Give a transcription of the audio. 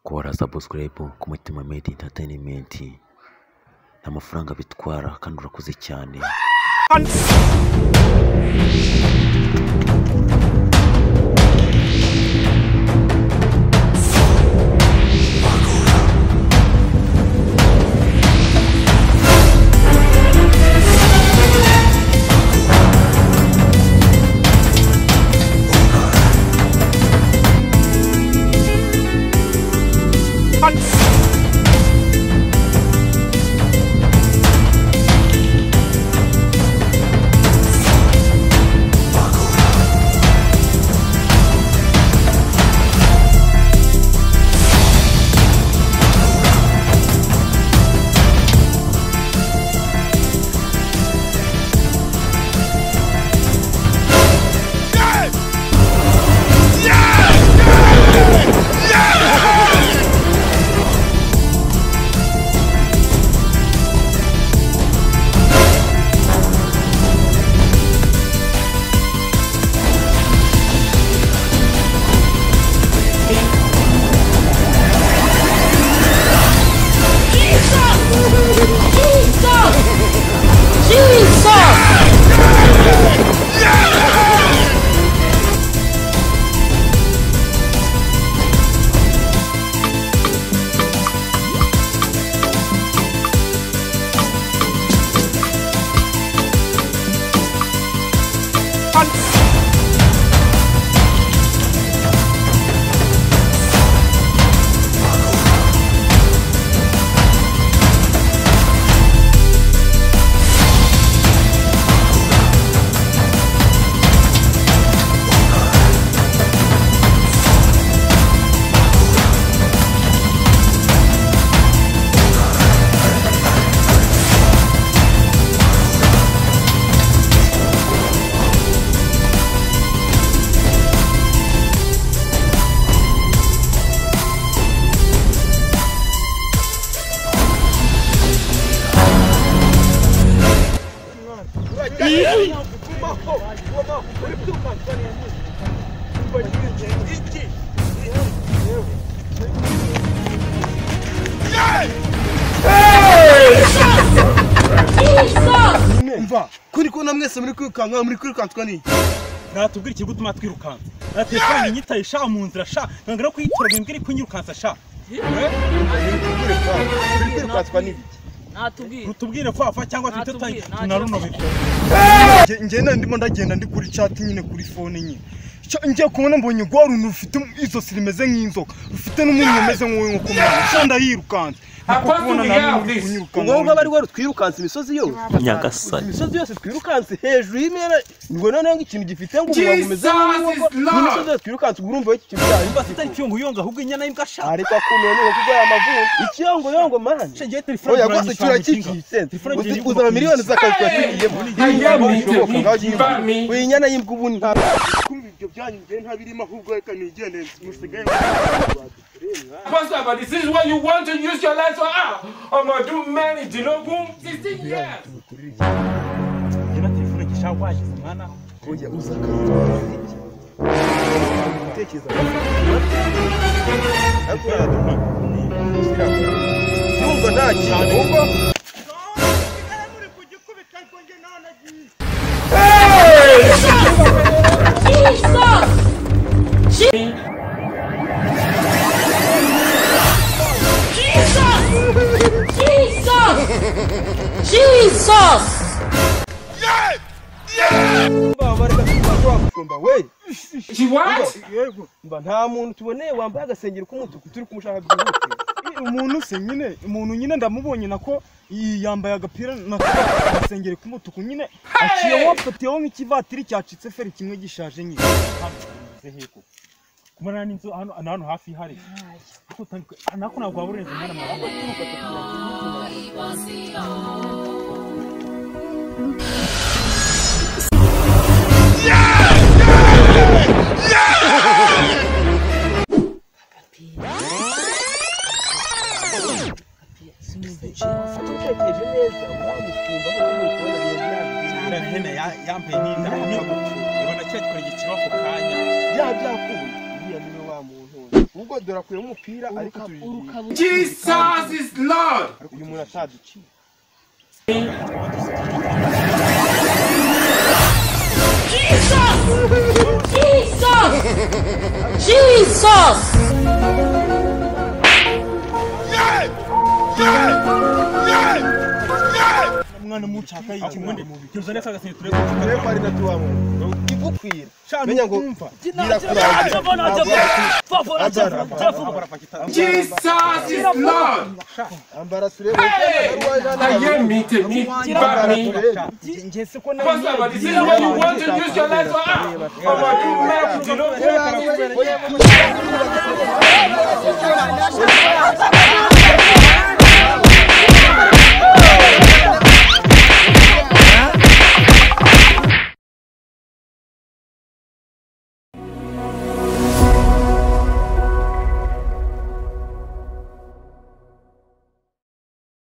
Kora subscribe ku Mutima Made Entertainment. Nta mafaranga bitwara kandi urakoze cyane. Mva kuri ko namwese muri kwirukanswa ni natubwira iki gutuma twirukansa natefanye nyitaye sha mu nzira sha ngara kwitora bimbwira ko nyirukansa sha kwirukanswa ni tubwire kwafa cyangwa twite tunaruno biko ngenda ndimo ndagenda ndi kuri chat nyine kuri phone nyine ngiye kubona mbonye gwaruntu rufite izo sirimeze nk'inzoka rufite n'umunyu umeze nk'uwo nko kumwana shanda yirukansa ngombwa bari twirukansa imisozi yose Nyagasani imisozi yose twirukanse hejuru y'imera ngo none ngo ikintu gifite ngo umwana umeze nk'imisozi yose twirukanse urumva iki kintu cyari mbafite icyongo yonga ahubwo inyana y'imbwa sha ariko akomeye no kuko y'amavuta icyongo yongo man ngiye telefone oya gwase turakikise uzaba miliyoni z'akazi twatugiyemo we inyana y'imbwa ubu nta ibyo byanyuze ntabirimo ahubwo reka nigende musigaye Pastor, but this is what you want to use your life for. I'm going to do many, you know, boom, 16 years. Jina telefone kisha wajize mwana oya uzaka tekeza akora yumva nta kintu ubwo muri kugikubita nkonge nanagiye Jesus! She what? Nta muntu tuboneye wambaye agasengero k'umutuku turi kumushaka byihute. Umuntu nyine ndamubonye nako yambaye agapira n'agasengero k'umutuku nyine aciye wafatiyeho nk'ikivatiri cyacitse feri kimwe gishaje nyine. heko kumana n'inzu hano hafi hari nako nagwa burenze mwana mwana yambaye n'inda ibona cyo gikora igikiro ko kanya byakuye niyo wa muntu ubwo dora kure umupira ariko Jesus is Lord. uyu muntu ataduciye Jesus! Mwana muchaka iki mwende. Cyoza nesa gasenye tureko. ariko ari natuwamo igukwira menya ngo Jesus is Lord. ambara sure I hear me to me. Pastor, but this is what you want to use your life for. Oh, my God.